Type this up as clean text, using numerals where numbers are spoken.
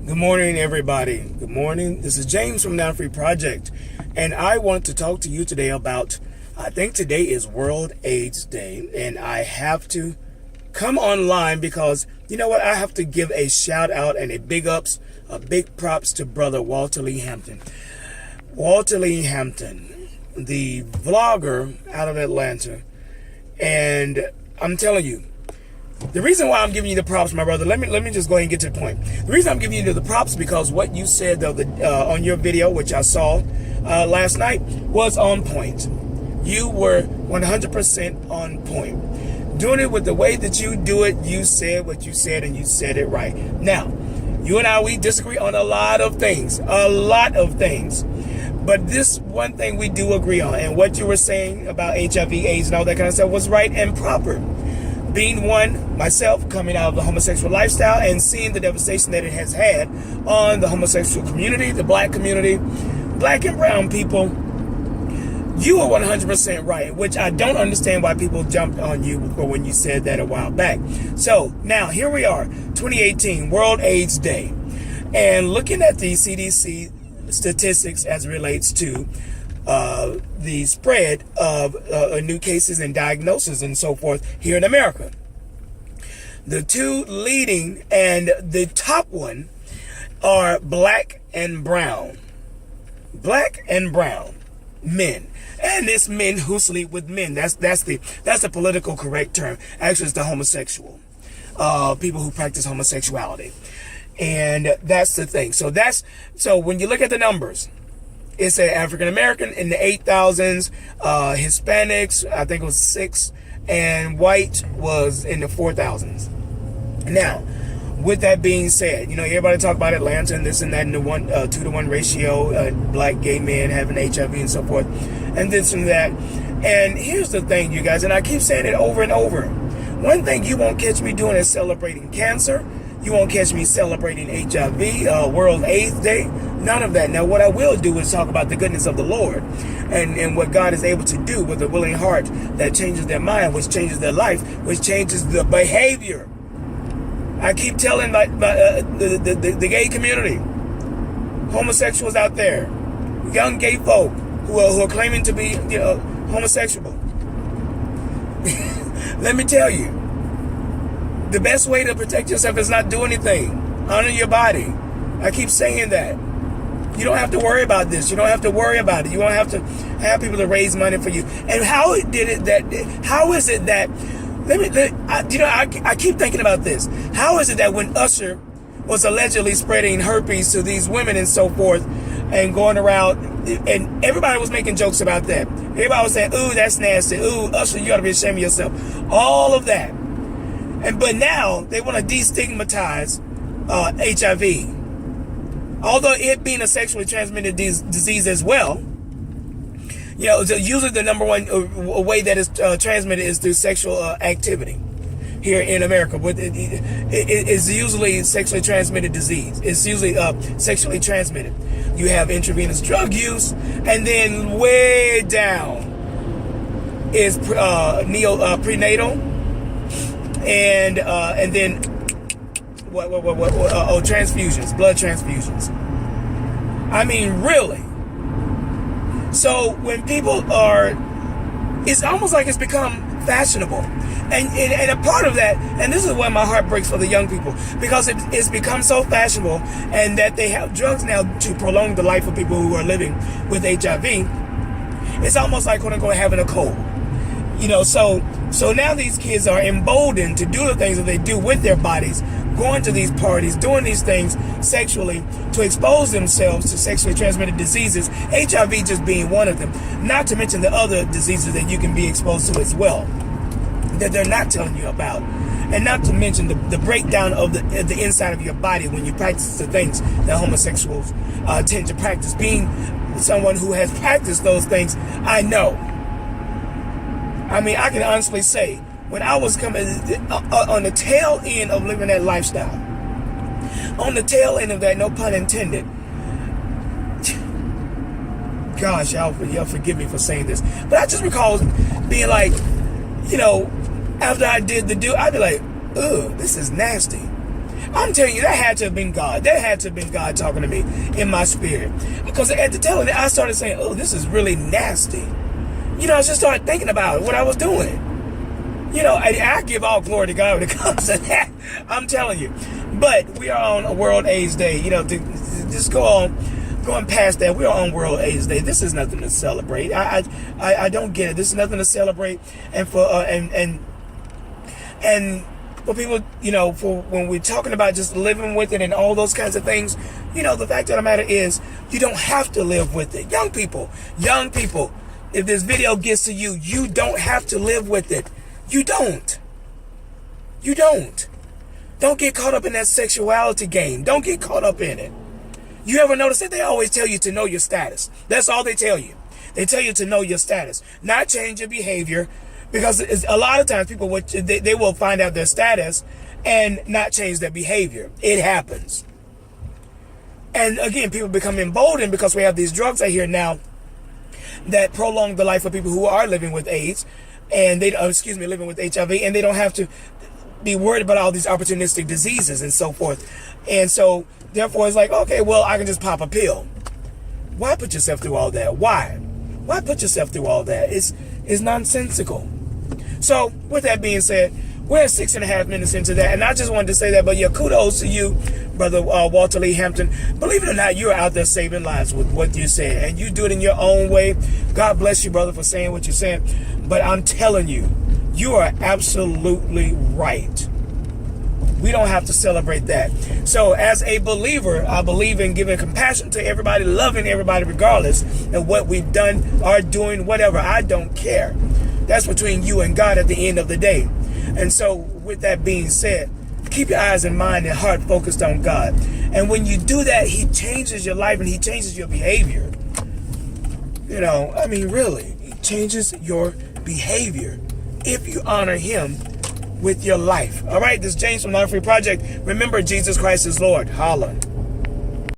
Good morning, everybody. Good morning. This is James from Now Free Project, and I want to talk to you today about, I think today is World AIDS Day, and I have to come online because, you know what, I have to give a shout out and a big ups, a big props to brother Walter Lee Hampton. Walter Lee Hampton, the vlogger out of Atlanta, and I'm telling you, the reason why I'm giving you the props, my brother, let me just go ahead and get to the point. The reason I'm giving you the props is because what you said on your video, which I saw last night, was on point. You were 100% on point. Doing it with the way that you do it, you said what you said, and you said it right. Now, you and I, we disagree on a lot of things. But this one thing we do agree on, and what you were saying about HIV, AIDS, and all that kind of stuff was right and proper. Being one, myself, coming out of the homosexual lifestyle and seeing the devastation that it has had on the homosexual community, the black community, black and brown people, you are 100% right, which I don't understand why people jumped on you for when you said that a while back. So now here we are, 2018, World AIDS Day, and looking at the CDC statistics as it relates to the spread of new cases and diagnoses and so forth here in America. The two leading and the top one are black and brown. Black and brown men. And it's men who sleep with men. That's the political correct term. Actually, it's the homosexual. People who practice homosexuality. And that's the thing. So when you look at the numbers, it's an African American in the 8,000s, Hispanics, I think it was 6, and white was in the 4,000s. Now, with that being said, you know, everybody talk about Atlanta and this and that, and the 2-to-1 ratio, black gay men having HIV and so forth, and this and that. And here's the thing, you guys, and I keep saying it over and over. One thing you won't catch me doing is celebrating cancer. You won't catch me celebrating HIV, World AIDS Day, none of that. Now, what I will do is talk about the goodness of the Lord and what God is able to do with a willing heart that changes their mind, which changes their life, which changes the behavior. I keep telling the gay community, homosexuals out there, young gay folk who are claiming to be, homosexual. Let me tell you, the best way to protect yourself is not do anything. Honor your body. I keep saying that. You don't have to worry about this. You don't have to worry about it. You don't have to have people to raise money for you. And how is it that, I keep thinking about this. How is it that when Usher was allegedly spreading herpes to these women and so forth and going around, and everybody was making jokes about that. Everybody was saying, ooh, that's nasty. Ooh, Usher, you ought to be ashamed of yourself. All of that. But now they want to destigmatize HIV. Although it being a sexually transmitted disease as well, usually the number one way that it's transmitted is through sexual activity here in America. It is usually sexually transmitted disease. It's usually sexually transmitted. You have intravenous drug use, and then way down is prenatal. And then transfusions, blood transfusions. I mean, really. So when people it's almost like it's become fashionable, and a part of that, and this is why my heart breaks for the young people, because it's become so fashionable, and that they have drugs now to prolong the life of people who are living with HIV. It's almost like, quote unquote, having a cold. So now these kids are emboldened to do the things that they do with their bodies, going to these parties, doing these things sexually to expose themselves to sexually transmitted diseases, HIV just being one of them, not to mention the other diseases that you can be exposed to as well, that they're not telling you about. And not to mention the breakdown of the inside of your body when you practice the things that homosexuals tend to practice. Being someone who has practiced those things, I know. I mean, I can honestly say, when I was coming on the tail end of living that lifestyle, on the tail end of that, no pun intended, gosh, y'all forgive me for saying this, but I just recall being like, after I did I'd be like, ugh, this is nasty. I'm telling you, that had to have been God. That had to have been God talking to me in my spirit. Because at the tail end, I started saying, oh, this is really nasty. You know, I just started thinking about what I was doing. You know, I give all glory to God when it comes to that. I'm telling you. But we are on a World AIDS Day. You know, to just going past that, we're on World AIDS Day. This is nothing to celebrate. I don't get it. This is nothing to celebrate. And for for people, you know, for when we're talking about just living with it and all those kinds of things, you know, the fact of the matter is you don't have to live with it. Young people, if this video gets to you, you don't have to live with it. You don't. Don't get caught up in that sexuality game. Don't get caught up in it. You ever notice that they always tell you to know your status? That's all they tell you. They tell you to know your status, not change your behavior. Because a lot of times people, they will find out their status and not change their behavior. It happens. And again, people become emboldened because we have these drugs out here now that prolong the life of people who are living with AIDS and living with HIV, and they don't have to be worried about all these opportunistic diseases and so forth. And so therefore it's like, okay, well, I can just pop a pill. Why put yourself through all that? Why put yourself through all that? It's nonsensical. So with that being said, we're at 6.5 minutes into that, and I just wanted to say that. But yeah, kudos to you, brother Walter Lee Hampton. Believe it or not, you're out there saving lives with what you said, and you do it in your own way. God bless you, brother, for saying what you're saying. But I'm telling you, you are absolutely right. We don't have to celebrate that. So as a believer, I believe in giving compassion to everybody, loving everybody regardless of what we've done or doing, whatever. I don't care. That's between you and God at the end of the day. And so with that being said, keep your eyes and mind and heart focused on God. And when you do that, he changes your life and he changes your behavior. You know, I mean, really, he changes your behavior if you honor him with your life. All right, this is James from Life Free Project. Remember, Jesus Christ is Lord. Holla.